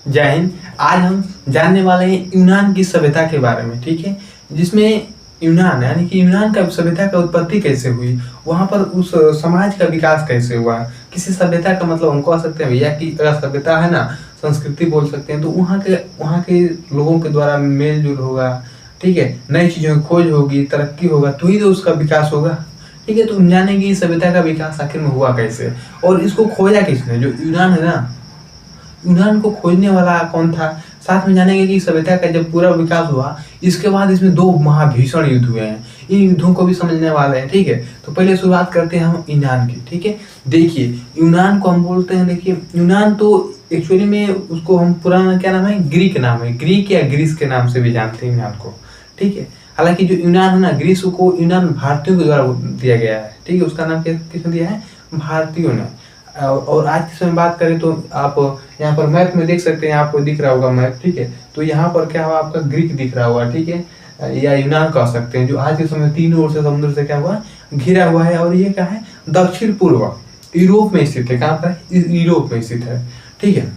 जय हिंद। आज हम जानने वाले हैं यूनान की सभ्यता के बारे में, ठीक है। जिसमें यूनान यानी कि यूनान का सभ्यता का उत्पत्ति कैसे हुई, वहां पर उस समाज का विकास कैसे हुआ। किसी सभ्यता का मतलब हम कह सकते हैं भैया कि अगर सभ्यता है ना, संस्कृति बोल सकते हैं, तो वहाँ के लोगों के द्वारा मेल जोल होगा, ठीक है, नई चीजों की खोज होगी, तरक्की होगा, तो ही तो उसका विकास होगा, ठीक है। तो हम जानेंगे सभ्यता का विकास आखिर में हुआ कैसे और इसको खोजा किसने। जो यूनान है ना, यूनान को खोजने वाला कौन था। साथ में जानेंगे कि सभ्यता का जब पूरा विकास हुआ, इसके बाद इसमें दो महाभीषण युद्ध हुए हैं। इन युद्धों को भी समझने वाले हैं, ठीक है। तो पहले शुरुआत करते हैं हम यूनान की, ठीक है। देखिए यूनान को हम बोलते हैं, देखिए यूनान तो एक्चुअली में उसको हम पुराना क्या नाम है, ग्रीक नाम है, ग्रीक या ग्रीस के नाम से भी जानते हैं यूनान को, ठीक है। हालांकि जो यूनान है ना, ग्रीस को यूनान भारतीयों के द्वारा दिया गया है, ठीक है। उसका नाम किसने दिया है, भारतीयों ने। और आज के समय बात करें तो आप यहाँ पर मैप में देख सकते हैं, आपको दिख रहा होगा मैप, ठीक है। तो यहाँ पर क्या हुआ, आपका ग्रीक दिख रहा होगा, ठीक है, या यूनान कह सकते हैं, जो आज के समय तीनों ओर से समुद्र से क्या हुआ, घिरा हुआ है। और ये क्या है, दक्षिण पूर्व यूरोप में स्थित है। कहाँ पर, यूरोप में स्थित है, ठीक है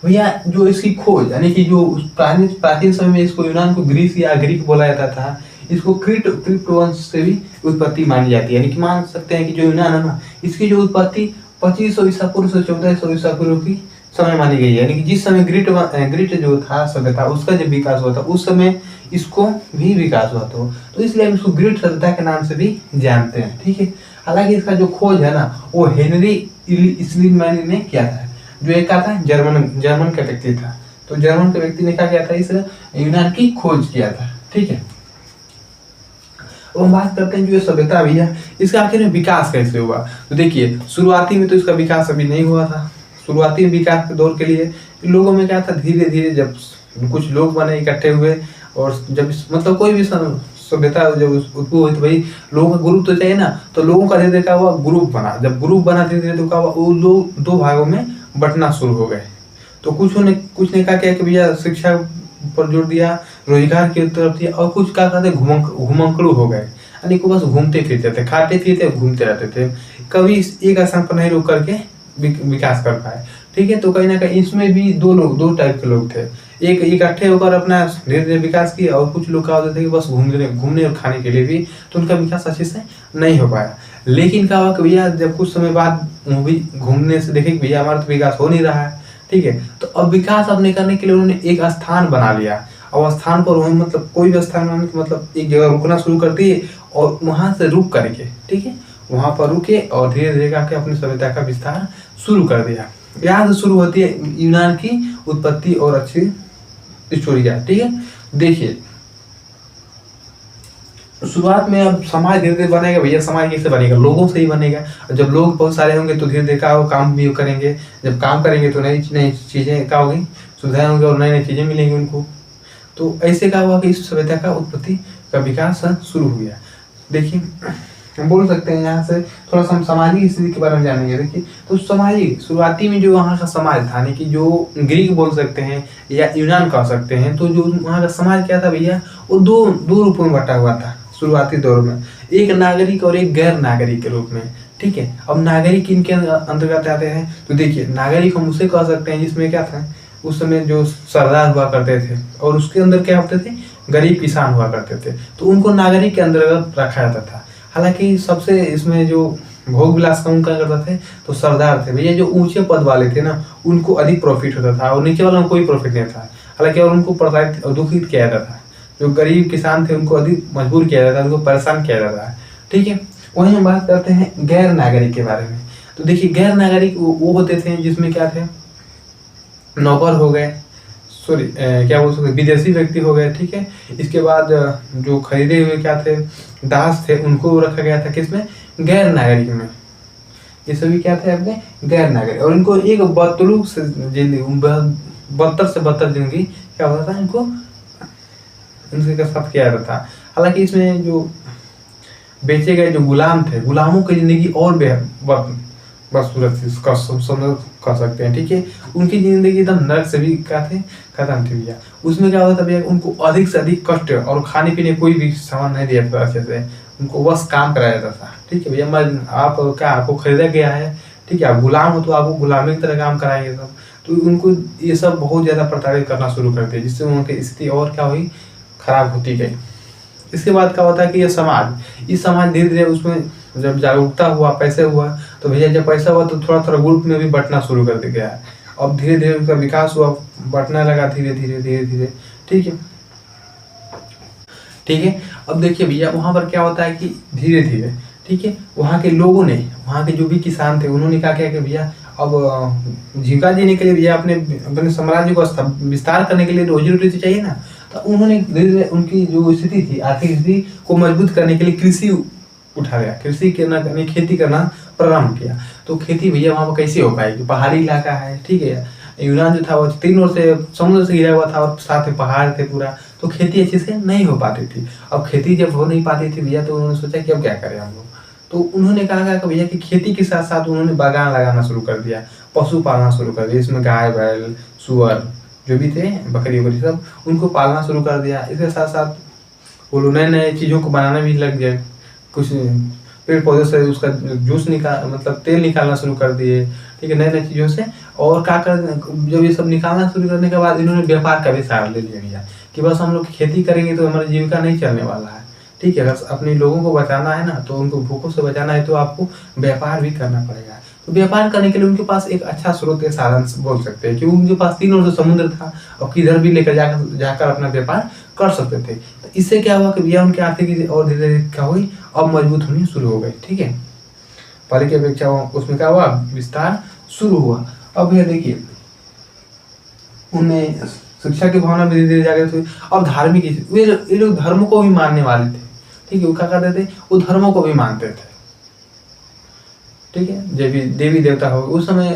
भैया। जो इसकी खोज यानी कि जो प्राचीन समय में इसको यूनान को ग्रीस या ग्रीक बोला जाता था, इसको क्रीट वंश से भी उत्पत्ति मानी जाती है। यानी कि मान सकते हैं कि जो यूनान है ना, इसकी जो उत्पत्ति 2500 ईसा पूर्व से 1400 ईसा पूर्व की समय मानी गई है। यानी कि जिस समय ग्रीट जो था सभ्यता, उसका जब विकास हुआ था, उस समय इसको भी विकास हुआ था। तो इसलिए हम इसको ग्रीट सभ्यता के नाम से भी जानते हैं, ठीक है। हालांकि इसका जो खोज है ना, वो हेनरी स्लीमैन ने किया था, जो एक था जर्मन का व्यक्ति था। तो जर्मन के व्यक्ति ने क्या किया था, इस यूनान की खोज किया था, ठीक है। अब हम बात करते हैं जो ये सभ्यता भैया, इसका आखिर में विकास कैसे हुआ। तो देखिए शुरुआती में तो इसका विकास अभी नहीं हुआ था। शुरुआती विकास के दौर के लिए लोगों में क्या था, धीरे धीरे जब कुछ लोग बने, इकट्ठे हुए, और जब मतलब कोई भी सभ्यता जब उद्भव हुई तो भाई लोगों का ग्रुप तो चाहिए ना, तो लोगों का धीरे धीरे क्या हुआ, ग्रुप बना। जब ग्रुप बना धीरे धीरे तो क्या हुआ, वो लोग दो भागों में बंटना शुरू हो गए। तो कुछ ने कहा कि भैया शिक्षा पर जोर दिया, रोजगार की तरफ दिया, और कुछ क्या कहते घुमंकड़ू हो गए, यानी कि बस घूमते फिरते थे, खाते पीते घूमते रहते थे, कभी एक स्थान पर नहीं रुक करके विकास कर पाए, ठीक है। तो कहीं ना कहीं इसमें भी दो टाइप के लोग थे। एक इकट्ठे होकर अपना धीरे धीरे विकास किया, और कुछ लोग क्या होते थे कि बस घूमने और खाने के लिए भी, तो उनका विकास अच्छे से नहीं हो पाया। लेकिन क्या हुआ कि भैया जब कुछ समय बाद मूवी घूमने से देखे कि भैया हमारा तो विकास हो नहीं रहा है, ठीक है। तो अब विकास अपने करने के लिए उन्होंने एक स्थान बना लिया। और स्थान पर वही मतलब कोई भी स्थान बनाने का मतलब एक जगह रुकना शुरू कर दिए, और वहां से रुक करके, ठीक है, वहां पर रुके और धीरे धीरे करके अपनी सभ्यता का विस्तार शुरू कर दिया। यहाँ से शुरू होती है यूनान की उत्पत्ति और अच्छी स्टोरी, ठीक है। देखिए शुरुआत में अब समाज धीरे धीरे बनेगा भैया। समाज कैसे बनेगा, लोगों से ही बनेगा। जब लोग बहुत सारे होंगे तो धीरे धीरे क्या होगा, काम भी करेंगे। जब काम करेंगे तो नई नई चीजें क्या होगी, सुविधाएं होंगी, और नई नई चीजें मिलेंगी उनको। तो ऐसे क्या हुआ कि इस सभ्यता का उत्पत्ति का विकास शुरू हो गया। देखिए हम बोल सकते हैं यहाँ से थोड़ा सा हम सामाजिक स्थिति के बारे में जानेंगे। देखिए तो सामाजिक शुरुआती में जो वहाँ का समाज था, यानी कि जो ग्रीक बोल सकते हैं या यूनान कह सकते हैं, तो जो वहाँ का समाज क्या था भैया, वो दो रूपों में बटा हुआ था शुरुआती दौर में। एक नागरिक और एक गैर नागरिक के रूप में, ठीक है। अब नागरिक इनके अंतर्गत आते हैं। तो देखिए नागरिक हम उसे कह सकते हैं जिसमें क्या था, उस समय जो सरदार हुआ करते थे, और उसके अंदर क्या होते थे, गरीब किसान हुआ करते थे, तो उनको नागरिक के अंतर्गत रखा जाता था। हालांकि सबसे इसमें जो भोग विलास कम क्या करते थे, तो सरदार थे भैया। जो ऊंचे पद वाले थे ना, उनको अधिक प्रॉफिट होता था, और नीचे वालों को कोई प्रॉफिट नहीं था। हालांकि और उनको प्रताड़ित और दुखित किया जाता था। जो गरीब किसान थे उनको अधिक मजबूर किया जाता था, उनको परेशान किया जाता है, ठीक है। वहीं हम बात करते हैं गैर नागरिक के बारे में। तो देखिए गैर नागरिक वो होते थे जिसमें क्या थे, नौकर हो गए, सॉरी क्या बोल सकते, विदेशी व्यक्ति हो गए, ठीक है। इसके बाद जो खरीदे हुए क्या थे, दास थे, उनको रखा गया था किसमें, गैर नागरिक में। ये सभी क्या थे अपने गैर नागरिक, और इनको एक बदसलूक से जिंदगी, बदतर से बदतर जिंदगी क्या होता था, इनको इनके साथ किया जाता था। हालांकि इसमें जो बेचे गए जो गुलाम थे, गुलामों की जिंदगी और बदसूरत कह सकते हैं, ठीक है। उनकी जिंदगी एकदम नरक से भी क्या थे, खत्म थी भैया। उसमें क्या होता था भैया, उनको अधिक से अधिक कष्ट और खाने पीने कोई भी सामान नहीं दिया था अच्छे से, उनको बस काम कराया जाता था, ठीक है भैया। आप क्या, आपको खरीदा गया है, ठीक है, आप गुलाम हो तो आपको गुलामी की तरह काम कराएंगे सब। तो उनको ये सब बहुत ज़्यादा प्रताड़ित करना शुरू कर दिया, जिससे उनकी स्थिति और क्या हुई, खराब होती गई। इसके बाद क्या होता है कि ये समाज धीरे धीरे उसमें जब जागरूकता हुआ, पैसे हुआ, तो भैया जब पैसा हुआ तो थोड़ा थोड़ा ग्रुप में भी बंटना शुरू कर दिया गया। अब धीरे धीरे उनका विकास हुआ, बढ़ने लगा धीरे धीरे। ठीक है, ठीक है। अब देखिए भैया वहाँ पर क्या होता है कि धीरे धीरे, ठीक है, वहाँ के लोगों ने, वहाँ के जो भी किसान थे, उन्होंने कहा क्या कि भैया अब जीविका जीने के लिए भैया अपने साम्राज्य को विस्तार करने के लिए रोजी रोटी तो चाहिए ना। तो उन्होंने धीरे धीरे उनकी जो स्थिति थी, आर्थिक स्थिति को मजबूत करने के लिए कृषि उठा गया, कृषि करना, खेती करना प्रारंभ किया। तो खेती भैया वहाँ पर कैसे हो पाएगी, पहाड़ी इलाका है, ठीक है। यूनान जो था वो 3 ओर से समुद्र से घिरा हुआ था और साथ में पहाड़ थे पूरा, तो खेती अच्छे से नहीं हो पाती थी। अब खेती जब हो नहीं पाती थी भैया, तो उन्होंने सोचा कि अब क्या करें हम लोग। तो उन्होंने कहा कि भैया कि खेती के साथ साथ उन्होंने बागान लगाना शुरू कर दिया, पशु पालना शुरू कर दिया, इसमें गाय बैल सुअर जो भी थे, बकरी बकरी सब, उनको पालना शुरू कर दिया। इसके साथ साथ वो लोग नए नए चीज़ों को बनाना भी लग गए, कुछ पेड़ पौधे से उसका जूस मतलब तेल निकालना शुरू कर दिए, ठीक है, नए नए चीज़ों से। और क्या कर, जब ये सब निकालना शुरू करने के बाद इन्होंने व्यापार का भी सहारा ले लिया भैया कि बस हम लोग खेती करेंगे तो हमारी जीविका नहीं चलने वाला है, ठीक है। अगर अपने लोगों को बचाना है ना, तो उनको भूखों से बचाना है, तो आपको व्यापार भी करना पड़ेगा। तो व्यापार करने के लिए उनके पास एक अच्छा स्रोत या साधन बोल सकते हैं, क्योंकि उनके पास 3 ओर से समुद्र था और किधर भी लेकर जाकर अपना व्यापार कर सकते थे। तो इससे क्या हुआ कि भैया उनकी आर्थिक और धीरे धीरे क्या हुई, अब मजबूत होनी शुरू हो गई, ठीक है। पहले की अपेक्षा उसमें क्या हुआ, विस्तार शुरू हुआ। अब भैया देखिए उनमें शिक्षा की भावना भी धीरे धीरे जागृत हुई। अब धार्मिक, ये लोग धर्म को भी मानने वाले थे, ठीक है। वो क्या करते थे, वो धर्मों को भी मानते थे, ठीक है। देवी देवता हो, उस समय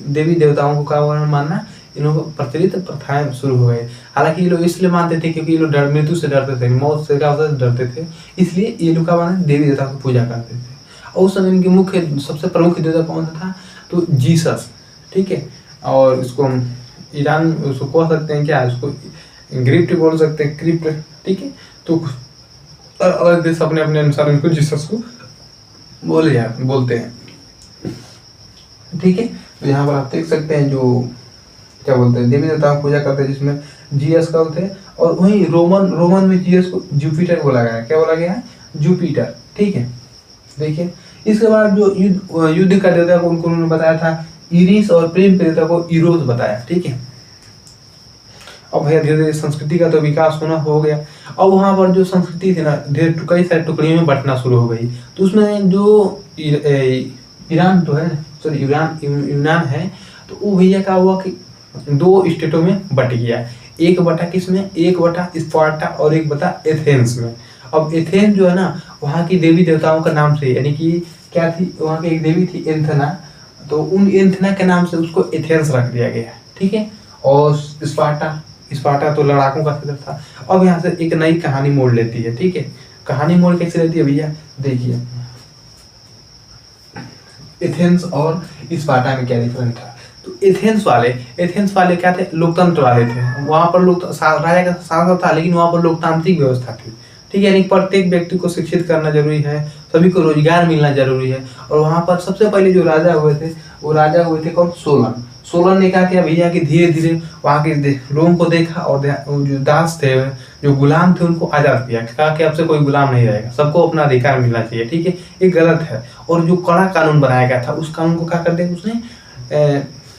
देवी देवताओं को क्या मानना, इन लोगों को प्रचलित प्रथाएं शुरू हो गई। हालांकि ये लोग इसलिए मानते थे क्योंकि ये लोग मृत्यु से डरते थे, मौत से क्या होता डरते थे, इसलिए ये लोग क्या मानते, देवी देवता की पूजा करते थे। और उस समय इनके मुख्य सबसे प्रमुख देवता कौन सा था, तो जीसस, ठीक है। और इसको हम ईरान उसको कह सकते हैं क्या, इसको ग्रिप्ट बोल सकते हैं, क्रिप्ट, ठीक है। तो अलग देश अपने अपने अनुसार इनको जीसस को बोलते हैं, ठीक है। तो यहाँ पर आप देख सकते हैं जो क्या बोलते हैं, देवी देवताओं की पूजा करते हैं, जिसमें जीएस का थे। और वहीं रोमन में जीएस को जुपिटर बोला गया है, क्या बोला गया है, जुपिटर, ठीक है। देखिए इसके बाद जो युद्ध का देवता को उन्होंने बताया था इरिस, और प्रेम के देवता को इरोस बताया, ठीक है। अब भैया धीरे धीरे संस्कृति का तो विकास होना हो गया। अब वहाँ पर जो संस्कृति थी ना, धीरे कई सारे टुकड़ियों में बंटना शुरू हो गई। तो उसमें जो ईरान तो है, सॉरी यूनान है, तो वो भैया क्या हुआ कि 2 स्टेटों में बट गया। एक बटा किसमें, एक बटा स्पार्टा और एक बटा एथेंस में। अब एथेंस जो है ना, वहाँ की देवी देवताओं का नाम से, यानी कि क्या थी, वहाँ की एक देवी थी एंथना, तो उन एंथना के नाम से उसको एथेंस रख दिया गया, ठीक है। और स्पार्टा तो लड़ाकों का क्षेत्र था। अब यहाँ से एक नई कहानी मोड़ लेती है, ठीक है। कहानी मोड़ कैसे लेती है भैया, देखिए एथेंस और स्पार्टा में क्या डिफरेंस था। तो एथेंस वाले क्या थे, लोकतंत्र वाले थे। वहाँ पर लोग राजा का शासन था, लेकिन वहाँ पर लोकतांत्रिक व्यवस्था थी, ठीक है। यानी प्रत्येक व्यक्ति को शिक्षित करना जरूरी है, सभी को रोजगार मिलना जरूरी है। और वहाँ पर सबसे पहले जो राजा हुए थे, वो राजा हुए थे कौन, सोलन ने क्या किया भैया कि धीरे धीरे वहाँ के लोगों को देखा, और जो दास थे, जो गुलाम थे, उनको आजाद किया, कहा कि अब से कोई गुलाम नहीं रहेगा, सबको अपना अधिकार मिलना चाहिए, ठीक है। ये गलत है। और जो कड़ा कानून बनाया गया था, उस कानून को क्या कर दिया उसने,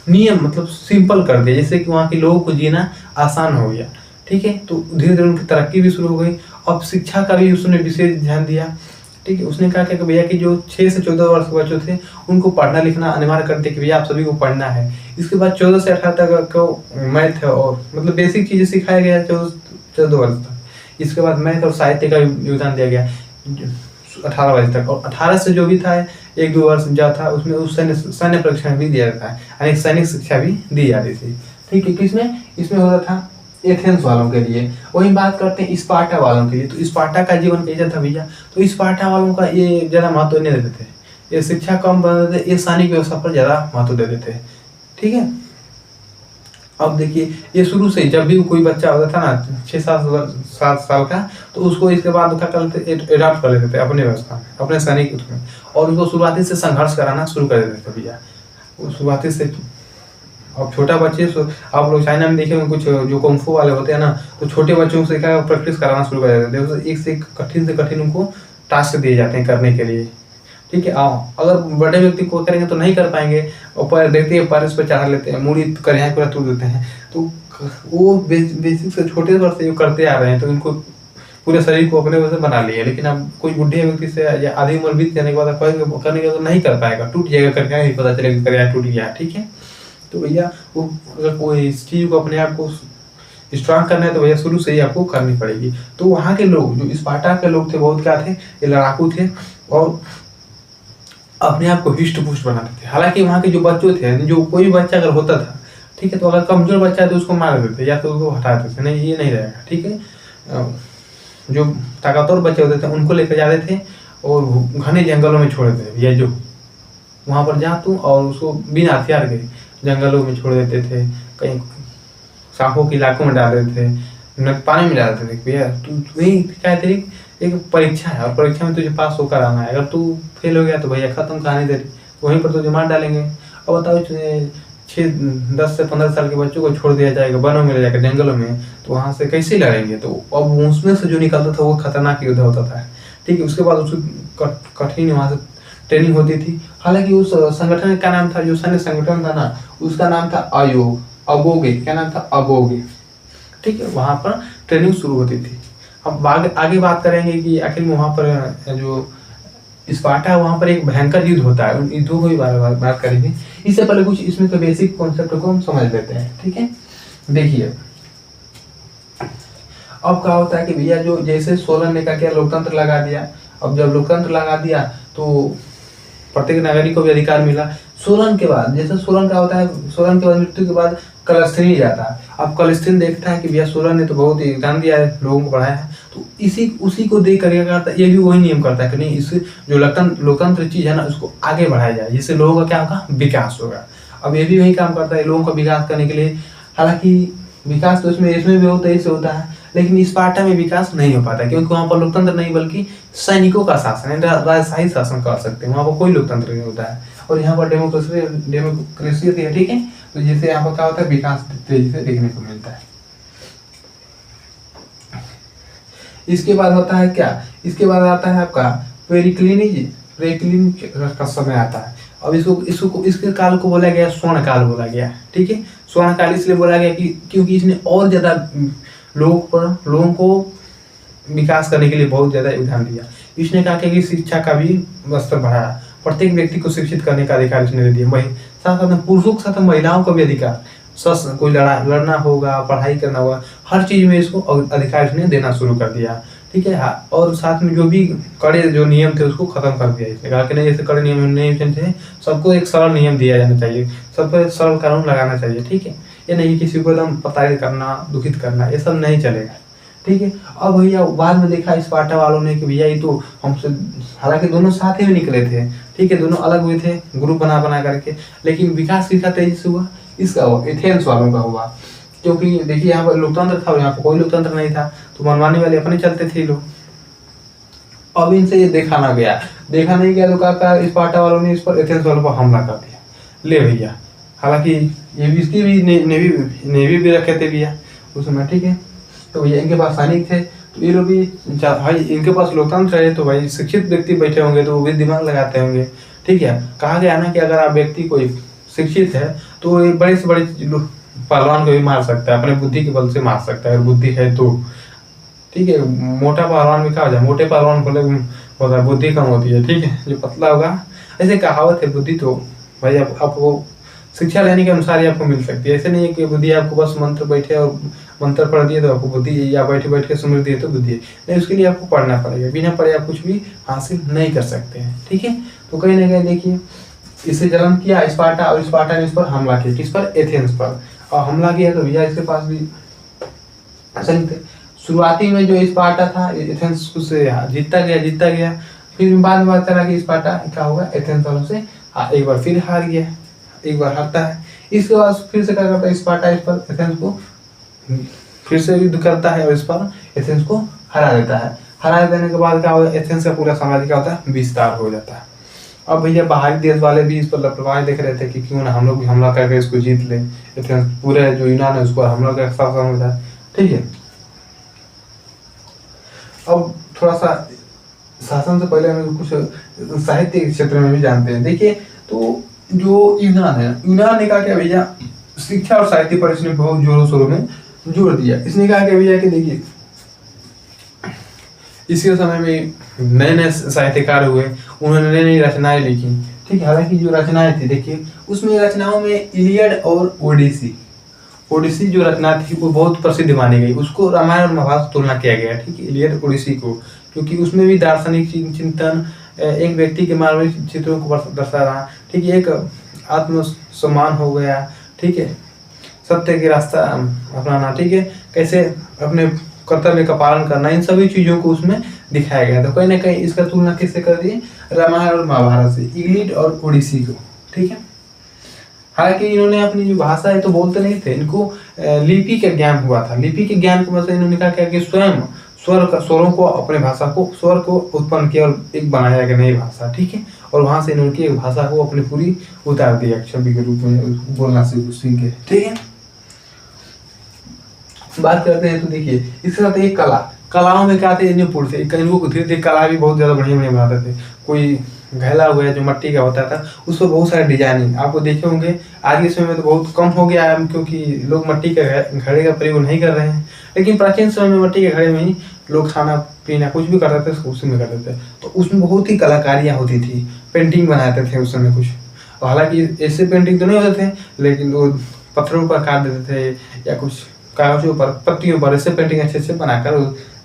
नियम मतलब सिंपल कर दिया, जिससे कि वहाँ के लोगों को जीना आसान हो गया, ठीक है। तो धीरे धीरे उनकी तरक्की भी शुरू हो गई। अब शिक्षा का भी उसने विशेष ध्यान दिया, ठीक है। उसने कहा कि भैया कि जो 6 से 14 वर्ष के बच्चे थे, उनको पढ़ना लिखना अनिवार्य कर दिया कि भैया आप सभी को पढ़ना है। इसके बाद 14 से 18 तक को मैथ और मतलब बेसिक चीजें सिखाया गया 14 वर्ष तक। इसके बाद मैथ और साहित्य का योगदान दिया गया 18 वर्ष तक। और 18 से जो भी था 1-2 वर्ष जो था, उसमें उस सैन्य परीक्षण भी दिया जाता है, यानी सैनिक शिक्षा भी दी जाती थी, ठीक है। किसमें, इसमें होता था एथेंस वालों के लिए। वही बात करते हैं स्पार्टा वालों के लिए। तो स्पार्टा का जीवन कैसा था भैया, तो स्पार्टा वालों का ये ज्यादा महत्व नहीं देते थे, ये शिक्षा कम बनाते थे, ये सैनिक व्यवस्था पर ज्यादा महत्व देते थे, ठीक है। अब देखिए ये शुरू से जब भी कोई बच्चा होता था ना 6-7 साल का, तो उसको इसके बाद क्या कर लेते, एडॉप्ट कर लेते थे अपने व्यवस्था में, अपने सैनिक उसमें, और उसको शुरुआती से संघर्ष कराना शुरू कर देते थे भैया, शुरुआती से। अब छोटा बच्चे आप लोग चाइना में देखे होंगे कुछ जो कुंफू वाले होते हैं ना, तो छोटे बच्चों से क्या प्रैक्टिस कराना शुरू कर देते हैं। देखो एक से कठिन उनको टास्क दिए जाते हैं करने के लिए, ठीक है। अगर बड़े व्यक्ति को करेंगे तो नहीं कर पाएंगे, और पैर देखते हैं पैर उस पर चढ़ा लेते हैं, मूड़ी करिया पूरा तोड़ देते हैं। तो वो बेसिक से छोटे वर्ष से करते आ रहे हैं, तो इनको पूरे शरीर को अपने वजह से बना लिया। लेकिन अब कोई बुढ़े व्यक्ति से या आधी उम्र बीत जाने के बाद करने के बाद नहीं कर पाएगा, टूट जाएगा, करके नहीं पता चलेगा करिया टूट गया, ठीक है। तो भैया वो अगर कोई इस चीज़ को अपने आप को स्ट्रांग करना है तो भैया शुरू से ही आपको करनी पड़ेगी। तो वहाँ के लोग जो स्पार्टा के लोग थे बहुत क्या थे, ये लड़ाकू थे और अपने आप को हिस्ट पुष्ट बनाते थे। हालांकि वहाँ के जो बच्चों थे, जो कोई भी बच्चा अगर होता था, ठीक है, तो अगर कमजोर बच्चा है तो उसको मार देते या तो उसको हटा देते, नहीं ये नहीं रहेगा, ठीक है। जो ताकतवर बच्चे होते थे उनको लेकर जाते थे और घने जंगलों में छोड़ देते थे भैया, जो वहाँ पर जा तू और उसको बिना हथियार के जंगलों में छोड़ देते थे, कहीं सांपों के इलाकों में डाल देते थे, पानी में डाल देते थे। भैया तू वही क्या तेरी एक परीक्षा है और परीक्षा में तुझे पास होकर आना है, अगर तू फेल हो गया तो भैया खत्म कहानी तेरी, वहीं पर तुझे मार डालेंगे। अब बताओ 10 से 15 साल के बच्चों को छोड़ दिया जाएगा वनों में ले जाकर जंगलों में, तो वहाँ से कैसे लड़ेंगे। तो अब उसमें से जो निकलता था वो खतरनाक योद्धा होता था, ठीक है। उसके बाद उसको कठिन वहाँ से ट्रेनिंग होती थी। हालांकि उस संगठन का नाम था, जो सैन्य संगठन था ना, उसका नाम था अबोगे, क्या नाम था, अबोगे, ठीक है। वहाँ पर ट्रेनिंग शुरू होती थी। अब आगे बात करेंगे कि आखिर में वहाँ पर जो स्पार्टा वहाँ पर एक भयंकर युद्ध होता है, उन युद्धों को भी बात करेंगे। इससे पहले कुछ इसमें के बेसिक कॉन्सेप्ट को हम समझ लेते हैं, ठीक है। देखिए अब क्या होता है कि भैया जो जैसे सोलन ने क्या लोकतंत्र लगा दिया। अब जब लोकतंत्र लगा दिया तो प्रत्येक नागरिक को भी अधिकार मिला। सोलन के बाद जैसे सोलन का होता है, सोलन के बाद मृत्यु के बाद कलस्तीन जाता है। अब कलस्तीन देखता है कि भैया सोलन ने तो बहुत योगदान दिया है, लोगों को बढ़ाया है, तो उसी को देख कर क्या करता है, ये भी वही नियम करता है कि नहीं, इस जो लोकतंत्र चीज है ना उसको आगे बढ़ाया जाए, जिससे लोगों का क्या होगा, विकास होगा। अब ये भी वही काम करता है लोगों का विकास करने के लिए। हालांकि विकास तो इसमें भी होता है, लेकिन स्पार्टा में विकास नहीं हो पाता क्योंकि वहाँ पर लोकतंत्र नहीं बल्कि सैनिकों का शासन है, राजशाही शासन कर सकते हैं, वहाँ पर कोई लोकतंत्र नहीं होता है। और यहाँ पर डेमोक्रेसी होती है, ठीक है। तो जैसे यहाँ पर क्या होता है, विकास तेजी से देखने को मिलता है। इसके बाद होता है क्या, इसके बाद आता है आपका पेरिक्लिनिक का समय आता है। अब इसके काल को बोला गया स्वर्ण काल बोला गया, ठीक है। स्वर्ण काल इसलिए बोला गया कि क्योंकि इसने और ज्यादा लोगों को विकास करने के लिए बहुत ज्यादा योगदान दिया। इसने कहा कि शिक्षा का भी स्तर बढ़ाया, प्रत्येक व्यक्ति को शिक्षित करने का अधिकार इसने दे दिया। वही साथ में पुरुषों के साथ महिलाओं को भी अधिकार, कोई लड़ना होगा, पढ़ाई करना होगा, हर चीज में इसको अधिकार इसने देना शुरू कर दिया, ठीक है। और साथ में जो भी कड़े जो नियम थे उसको खत्म कर दिया। इसने कहा कि नहीं, जैसे कड़े नियम नहीं थे, सबको एक सरल नियम दिया जाना चाहिए, सबको एक सरल कानून लगाना चाहिए, ठीक है। ये नहीं किसी को एकदम प्रताड़ित करना, दुखित करना, ये सब नहीं चलेगा, ठीक है। अब भैया बाद में देखा स्पार्टा वालों ने कि भैया ये तो हमसे, हालांकि दोनों साथ ही में निकले थे, ठीक है, दोनों अलग हुए थे ग्रुप बना करके, लेकिन विकास किसका तेजी से हुआ, इसका हुआ, एथेंस वालों का हुआ। क्योंकि देखिए यहाँ पर लोकतंत्र था और यहाँ पर कोई लोकतंत्र नहीं था, तो मनमाने वाले अपने चलते थे लोग। अब इनसे ये देखा नहीं गया तो क्या स्पार्टा वालों ने इस पर एथेंस वालों पर हमला कर दिया, ले भैया। हालांकि ये भी इसकी भी नेवी भी रखे थे भैया उस समय, ठीक है। तो भैया इनके पास सैनिक थे, तो ये लोग भी भाई इनके पास लोकतंत्र है, तो भाई शिक्षित व्यक्ति बैठे होंगे तो वो भी दिमाग लगाते होंगे, ठीक है। कहा गया ना कि अगर आप व्यक्ति कोई शिक्षित है तो ये बड़े से बड़े पहलवान को भी मार सकता है, अपने बुद्धि के बल से मार सकता है, अगर बुद्धि है तो, ठीक है। मोटा पहलवान भी कहा जाए, मोटे पहलवान बोले होता है बुद्धि कम होती है, ठीक है। जो पतला होगा, ऐसे कहावत है, बुद्धि तो भाई आपको शिक्षा लेने के अनुसार ही आपको मिल सकती है। ऐसे नहीं है कि बुद्धि आपको बस मंत्र बैठे और मंत्र पढ़ दिए तो आपको बुद्धि, या बैठ के स्मृति है तो बुद्धि है, नहीं, उसके लिए आपको पढ़ना पड़ेगा, बिना पढ़े आप कुछ भी हासिल नहीं कर सकते हैं, ठीक है। तो कहीं ना कहीं देखिए इसे जन्म किया स्पार्टा, और स्पार्टा ने इस पर हमला किया, किस पर, एथेंस पर, और हमला किया तो भैया इसके पास भी सैनिक थे। शुरुआती में जो स्पार्टा था एथेंस से जीतता गया, फिर बाद में बात करा कि स्पार्टा क्या होगा, एथेंस वालों से एक बार फिर हार गया, एक बार हारता है। इसके बाद फिर से क्या करता है स्पार्टा, इस पर एथेंस को फिर से युद्ध करता है और इस पर एथेंस को हरा देता है। हरा देने के बाद क्या होगा, एथेंस का पूरा साम्राज्य क्या होता है, विस्तार हो जाता है। अब भैया बाहरी देश वाले भी इस पर लापरवाही देख रहे थे कि क्यों ना हम लोग भी हमला करके इसको जीत लें, एथेंस पूरे जो यूनान है उसको हमला का शासन हो जाए। ठीक है, अब थोड़ा सा शासन से पहले हम कुछ साहित्य के क्षेत्र में भी जानते हैं। देखिए, तो जो यूनान है, यूनान ने कहा क्या भैया, शिक्षा और साहित्य पर इसने बहुत जोरों शोरों में जोर दिया। इसने कहा क्या भैया कि देखिए, इसी समय में नए नए साहित्यकार हुए, उन्होंने नई नई रचनाएं लिखी। ठीक है, हालांकि जो रचनाएं थी देखिए, उसमें रचनाओं में इलियड और ओडिसी ओडिसी जो रचना थी वो बहुत प्रसिद्ध मानी गई, उसको रामायण और महाभारत से तुलना किया गया। ठीक है, इलियड ओडिसी को, क्योंकि उसमें भी दार्शनिक चिंतन, एक व्यक्ति के मानवीय चित्रों को दर्शा रहा। ठीक है, एक आत्मसम्मान हो गया। ठीक है, सत्य के रास्ता अपनाना। ठीक है, कैसे अपने कर्तव्य का पालन करना, इन सभी चीजों को उसमें दिखाया गया। तो कहीं ना कहीं इसका तुलना किससे कर दी, रामायण और महाभारत से, इलियड और ओडिसी को। ठीक है, हालांकि इन्होंने अपनी जो भाषा है तो बोलते नहीं थे, इनको लिपि का ज्ञान हुआ था। लिपि के ज्ञान को मतलब इन्होंने कहा क्या कि स्वयं स्वरों को, अपने भाषा को, स्वर को उत्पन्न किया और एक बनाया एक नई भाषा। ठीक है, और वहां से इन्होंने एक भाषा को अपनी पूरी उतार दिया छवि के रूप में, बोलना सीख के। ठीक है, बात करते हैं तो देखिए, इसके साथ एक कलाओं में क्या थे, इनको धीरे धीरे कला भी बहुत ज्यादा बढ़िया बढ़िया बनाते थे। कोई घैला हुआ है जो मट्टी का होता था, उस पर बहुत सारे डिजाइनिंग आपको देखे होंगे। आज के समय में तो बहुत कम हो गया है, क्योंकि लोग मट्टी के घड़े का प्रयोग नहीं कर रहे हैं, लेकिन प्राचीन समय में मट्टी के घड़े में ही लोग खाना पीना कुछ भी करते थे, उसी में करते थे। तो उसमें बहुत ही कलाकारियाँ होती थी, पेंटिंग बनाते थे उस समय कुछ। और हालांकि ऐसे पेंटिंग तो नहीं होते थे, लेकिन वो पत्थरों पर काट देते थे या कुछ कागजों पर, पत्तियों पर, ऐसे पेंटिंग अच्छे से बनाकर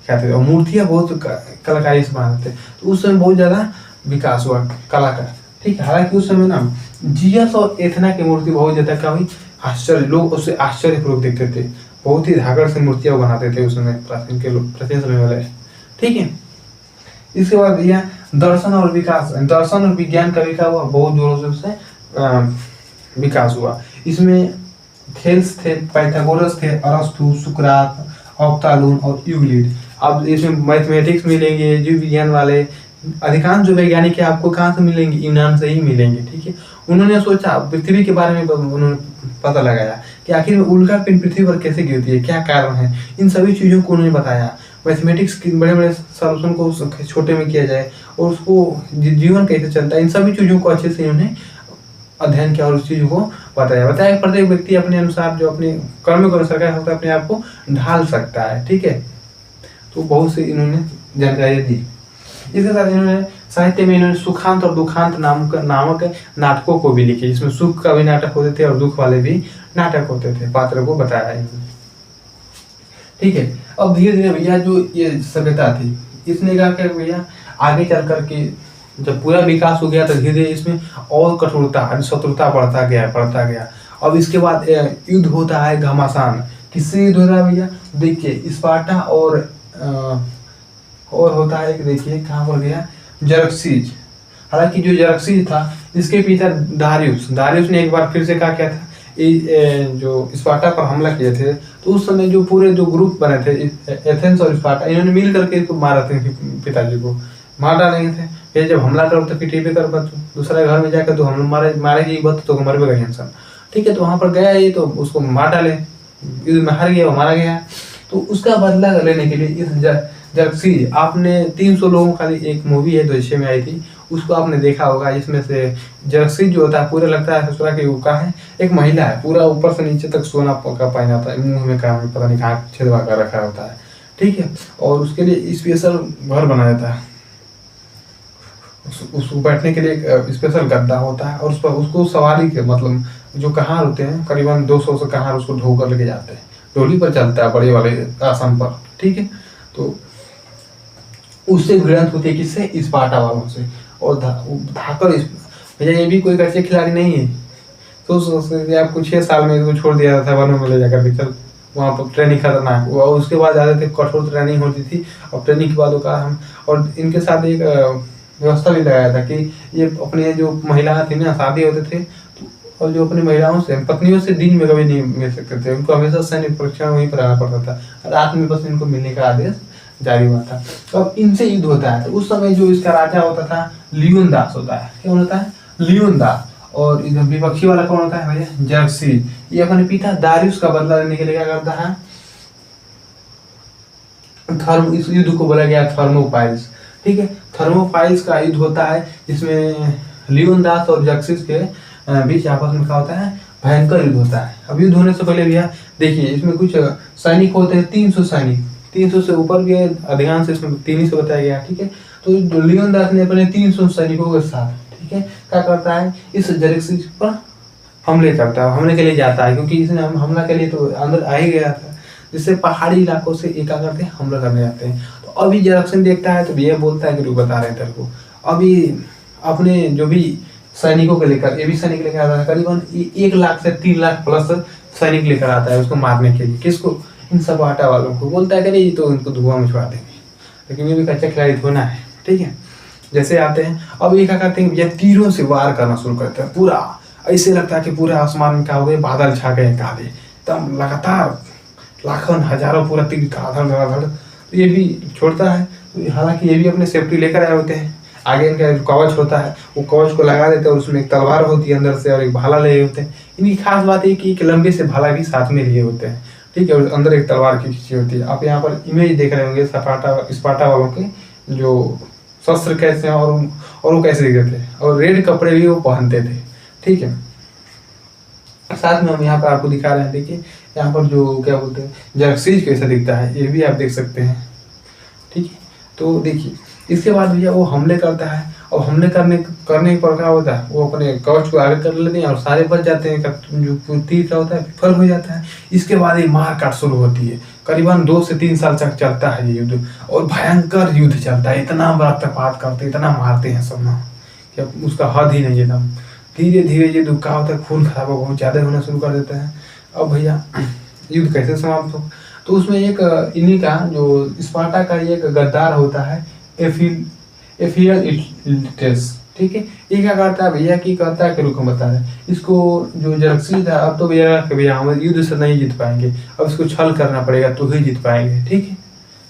खाते थे। और मूर्तियाँ बहुत कलाकारी से बनाते थे। तो उस समय बहुत ज़्यादा विकास हुआ कला का। ठीक है, हालांकि उस समय ना जियस और एथना की मूर्ति बहुत ज़्यादा क्या हुई, आश्चर्य, लोग उससे आश्चर्यपूर्वक देखते थे। बहुत ही धाकड़ से मूर्तियाँ बनाते थे उस समय प्राचीन के लोग, प्राचीन समय वाले। ठीक है, इसके बाद यह दर्शन और विकास, दर्शन और विज्ञान का विकास हुआ, बहुत जोरों से विकास हुआ। इसमें थेल्स थे, पाइथागोरस थे, अरस्तु, सुकरात, अफ्लातून और यूक्लिड। अब इसमें मैथमेटिक्स मिलेंगे, जीव विज्ञान वाले, अधिकांश जो वैज्ञानिक है आपको कहाँ से मिलेंगे, यूनान से ही मिलेंगे। ठीक है, उन्होंने सोचा, पृथ्वी के बारे में उन्होंने पता लगाया कि आखिर उल्का पिंड पृथ्वी पर कैसे गिरती है, क्या कारण है, इन सभी चीज़ों को उन्होंने बताया। मैथमेटिक्स के बड़े बड़े सॉल्यूशन को छोटे में किया जाए और उसको जीवन कैसे चलता है, इन सभी चीज़ों को अच्छे से उन्हें अध्ययन किया और उस चीज़ को बताया। प्रत्येक व्यक्ति अपने अनुसार जो अपने कर्म के अनुसार होता है, अपने आप को ढाल सकता है। ठीक है, तो बहुत से इन्होंने जानकारी दी। इसके साथ इन्होंने साहित्य में इन्होंने सुखांत और दुखांत नामक नाटकों को भी लिखे, जिसमें सुख का भी नाटक होते थे और दुख वाले भी नाटक होते थे, पात्र को बताया इन्होंने। ठीक है, अब धीरे धीरे भैया जो ये सभ्यता थी, इसने कहा कि भैया आगे चल करके जब पूरा विकास हो गया तो धीरे धीरे इसमें और कठोरता, शत्रुता बढ़ता गया। अब इसके बाद युद्ध होता है घमासान। किससे युद्ध होता है भैया, देखिए स्पार्टा और होता है, देखिए कहाँ पर गया, जरक्सीज। हालांकि जो जरक्सीज था, इसके पिता दारियुस ने एक बार फिर से कहा क्या था, जो स्पार्टा पर हमला किए थे, तो उस समय जो पूरे जो ग्रुप बने थे, एथेंस और स्पार्टा, इन्होंने मिल करके इसको मारा थे, पिताजी को मार डालेंगे थे। फिर जब हमला करो तो पिटे पे कर बच, दूसरा घर में जाकर तो हम मारेगी बत तो मर भी गई इंसान। ठीक है, तो वहां पर गया ये, तो उसको मार डाले, युद्ध में हार गया, वो मारा गया। तो उसका बदला लेने के लिए इस जरक्सीज, आपने 300 लोगों खाली एक मूवी है 2006 में आई थी, उसको आपने देखा होगा। इसमें से जरक्सीज जो होता है पूरा लगता है ससुरा के का है, एक महिला है, पूरा ऊपर से नीचे तक सोना का पहना होता है, मुंह में काम पता नहीं कहाँ छेदवा कर रखा होता है। ठीक है, और उसके लिए स्पेशल घर बनाया था, उसको बैठने के लिए एक स्पेशल गद्दा होता है, और उस पर उसको सवारी के मतलब जो कहार होते हैं, करीबन 200 से कहार उसको ढो कर लेके जाते हैं, डोली पर चलता है बड़े वाले आसन पर। ठीक है, तो उससे भिड़ंत होती है, किससे, स्पार्टा वालों से। और धाकर भैया ये भी कोई अच्छे खिलाड़ी नहीं है, तो आपको 6 साल में इसको छोड़ दिया था वनों में ले जाकर के, चल वहाँ पर ट्रेनिंग खतरनाक, और उसके बाद जाते थे, कठोर ट्रेनिंग होती थी। और ट्रेनिंग के बाद वो कहा हम, और इनके साथ एक व्यवस्था भी लगाया था कि ये अपने जो महिलाएं थी ना, शादी होते थे और जो अपनी महिलाओं से, पत्नियों से दिन में कभी नहीं मिल सकते थे, उनको हमेशा सैन्य परीक्षण वहीं पर आना पड़ता था, रात में बस इनको मिलने का आदेश जारी हुआ था। तो अब इनसे युद्ध होता है। तो उस समय जो इसका राजा होता था लियोनदास होता है। क्या होता है? लियोनदास। और इधर विपक्षी वाला कौन होता है भैया? जर्सी। ये अपने पिता दारियुस का बदला लेने के लिए क्या करता है? इस युद्ध को बोला गया थर्मोपाइल्स। ठीक है, थर्मोपाइल्स का युद्ध होता है जिसमें लियोनदास और जर्सिस के बीच आपस में क्या होता है? भयंकर युद्ध होता है। अब युद्ध होने से पहले भैया देखिए, इसमें कुछ सैनिक होते हैं 300 सैनिक, 300 से ऊपर भी है, अधिकांश इसमें 300 बताया गया। ठीक है, तो लियोनदास ने अपने 300 सैनिकों के साथ, ठीक है, क्या करता है? इस जर्सिस पर हमले करता है, हमले के लिए जाता है, क्योंकि इसने हमला के लिए तो अंदर आ ही गया था, जिससे पहाड़ी इलाकों से एक करते हैं हमला करने जाते हैं। तो अभी जरक्सन देखता है तो ये बोलता है कि बता रहे हैं तेरे को, अभी अपने जो भी सैनिकों को लेकर, ये भी सैनिक लेकर आता है, करीबन 1 लाख से 3 लाख प्लस सैनिक लेकर आता है उसको मारने के लिए। किसको? इन सब आटा वालों को। बोलता है कि ये तो इनको धुआं में छुड़ा देंगे, लेकिन ये भी कच्चा खिलाड़ी होना है। ठीक है, जैसे आते हैं अब ये क्या करते हैं? ये तीरों से वार करना शुरू करते हैं। पूरा ऐसे लगता है कि पूरे आसमान में क्या हो गए? बादल छा गए काले, एकदम लगातार लाखों हजारों पूरा तीर धड़ाधड़ धड़ाधड़। तो ये भी छोड़ता है। तो हालांकि ये भी अपने सेफ्टी लेकर आए होते हैं। आगे इनका कवच होता है, वो कवच को लगा देते हैं और उसमें एक तलवार होती है अंदर से और एक भाला लिए होते हैं। इनकी खास बात है कि एक लंबे से भाला भी साथ में लिए होते हैं। ठीक है, और अंदर एक तलवार की खींची होती है। आप यहाँ पर इमेज देख रहे होंगे स्पार्टा वालों के, जो शस्त्र कैसे हैं और वो कैसे दिखते थे, और रेड कपड़े भी वो पहनते थे। ठीक है, साथ में हम यहाँ पर आपको दिखा रहे हैं। देखिए यहाँ पर जो क्या बोलते हैं जर्सीज कैसा दिखता है, ये भी आप देख सकते हैं। ठीक है, तो देखिए इसके बाद भैया वो हमले करता है, और हमले करने पर क्या होता है? वो अपने कवच को आगे कर लेते हैं और सारे बच जाते हैं। जो तीर का होता है विफल हो जाता है। इसके बाद ये मार काट शुरू होती है। करीबन 2 से 3 साल तक चलता है ये युद्ध, और भयंकर युद्ध चलता है। इतना रक्तपात करते, इतना मारते हैं सब ना, कि उसका हद ही नहीं है। धीरे धीरे ये दुख का होता है, खून खराबा बहुत ज्यादा होना शुरू कर देता है। अब भैया युद्ध कैसे समाप्त हो? तो उसमें एक इन्हीं का जो स्पार्टा का एक गद्दार होता है एफियलिटेस। ठीक है, ये क्या करता है भैया? कि कहता है कि रुको बता रहे इसको, जो जर्सी था, अब तो भैया हम युद्ध से नहीं जीत पाएंगे, अब इसको छल करना पड़ेगा तो ही जीत पाएंगे। ठीक है,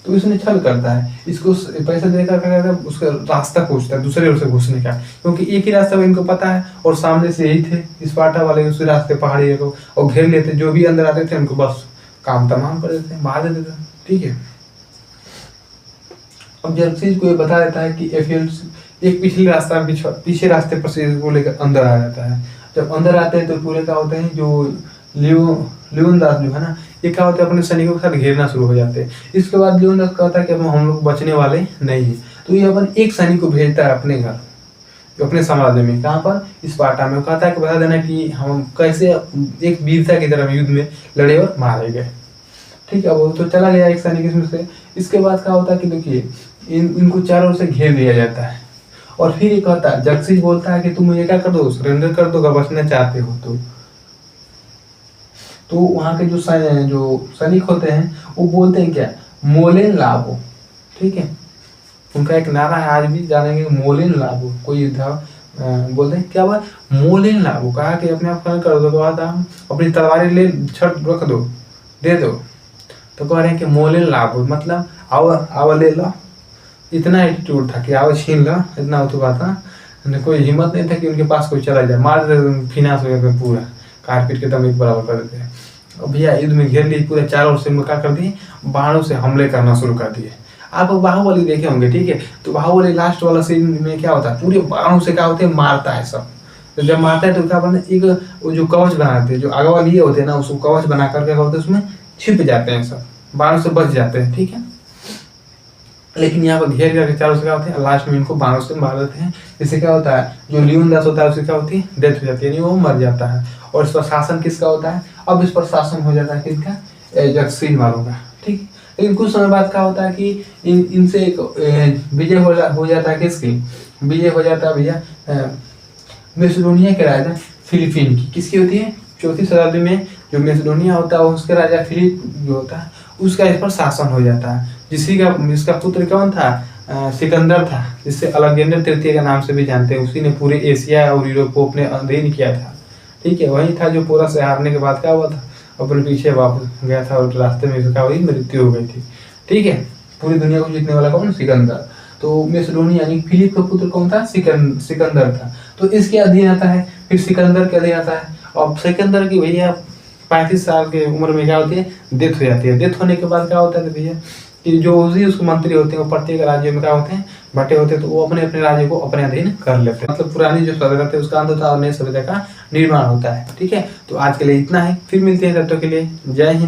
तो इसने छल करता है, इसको पैसा देकर क्या करता है? उसका रास्ता पूछता है दूसरे ओर से घुसने का, क्योंकि एक ही रास्ता इनको पता है और सामने से यही थे स्पार्टा वाले, उसी रास्ते पहाड़ी को और घेर लेते। जो भी अंदर आते थे उनको बस काम तमाम कर देते, मार देते थे। ठीक है, अब जर्सीज को ये बता देता है कि एफियल्स एक पिछले रास्ता पीछे रास्ते पर से वो लेकर अंदर आ जाता है। जब अंदर आते हैं तो पूरे क्या होते हैं? जो लियोनदास जो है ना, ये क्या होता है? अपने सैनिकों के साथ घेरना शुरू हो जाते हैं। इसके बाद लियोनदास कहता है कि अब हम लोग बचने वाले नहीं है। तो ये अपन एक सैनिक को भेजता है अपने घर, अपने साम्राज्य में। कहाँ पर? स्पार्टा में। कहता है कि बता देना कि हम कैसे एक वीरता की तरह युद्ध में लड़े और मारे गए। ठीक है, वो तो चला गया एक सैनिक इसमें से। इसके बाद क्या होता है कि देखिए इनको चारों ओर से घेर दिया जाता है, और फिर ये कहता है, जर्सी बोलता है कि तुम ये क्या कर दो? सरेंडर कर दो, अगर बचना चाहते हो तो वहाँ के जो सैनिक होते हैं वो बोलते हैं क्या? मोलेन लाबो। ठीक है, उनका एक नारा है, आज भी जानेंगे, मोलेन लाबो। कोई था बोलते हैं क्या बात? मोलेन लाबो। कहा कि अपने आप कर दो, अपनी तलवारें ले छट रख दो, दे दो। तो कह रहे हैं कि मोलेन लाबो मतलब आओ ले लो। इतना एटीट्यूड था कि आओ छीन लो, इतना उतुका था। कोई हिम्मत नहीं था कि उनके पास कोई चला जाए, मार देते, फिनाश हो जाते पूरा, कारपीट के दम एक बराबर कर देते हैं। और भैया युद्ध में घेर लिए पूरे चारों ओर से, क्या कर दिए? बाणों से हमले करना शुरू कर दिए। आप बाहुबली देखे होंगे। ठीक है, तो बाहुबली लास्ट वाला सीन में क्या होता है? पूरे बाणों से क्या होते हैं? मारता है सब। तो जब मारता है तो क्या बनता है? एक वो जो कवच बनाते हैं, जो आगे वाले ये होते हैं ना, उसको कवच बना करके क्या होता है? उसमें छिप जाते हैं, सब बाणों से बच जाते हैं। ठीक है, लेकिन यहाँ पर घेर करके चारों से क्या होते हैं? लास्ट में इनको बाणों से मार देते हैं। इससे क्या होता है? जो लियोनदास होता है उससे क्या होती है? डेथ हो जाती है, यानी वो मर जाता है। और इस पर शासन किसका होता है? अब इस पर शासन हो जाता है किसका? जर्सीन वालों का। ठीक है, लेकिन कुछ समय बाद क्या होता है कि इनसे एक विजय हो जाता है। किसकी विजय हो जाता है भैया? मैसेडोनिया के राजा फिलिपिन की। किसकी होती है? 4वीं शताब्दी में जो मैसेडोनिया होता है उसके राजा फिलिप जो होता है उसका इस पर शासन हो जाता है। जिसका पुत्र कौन था? सिकंदर था, जिससे अलेक्जेंडर तृतीय के नाम से भी जानते हैं। उसी ने पूरे एशिया और यूरोप को अपने अधीन किया था। ठीक है, वही था जो पूरा से हारने के बाद क्या हुआ था? अपने पीछे वापस गया था और रास्ते में क्या हुई? मृत्यु हो गई थी। ठीक है, पूरी दुनिया को जीतने वाला कौन? सिकंदर। तो मैसेडोनिया यानी फिलिप का पुत्र कौन था? सिकंदर था। तो इसके अधीन आता है, फिर सिकंदर के अधीन आता है। और सिकंदर की भैया 35 साल की उम्र में क्या होती है? डेथ हो जाती है। डेथ होने के बाद क्या होता है भैया कि जो उसी उसको मंत्री होते हैं वो प्रत्येक राज्य में क्या होते हैं? बटे होते हैं। तो वो अपने अपने राज्य को अपने अधीन कर लेते हैं। मतलब पुरानी जो सभ्यता थी उसका अंत होता है और नई सभ्यता का निर्माण होता है। ठीक है, तो आज के लिए इतना है, फिर मिलते हैं, तब तक के लिए जय हिंद।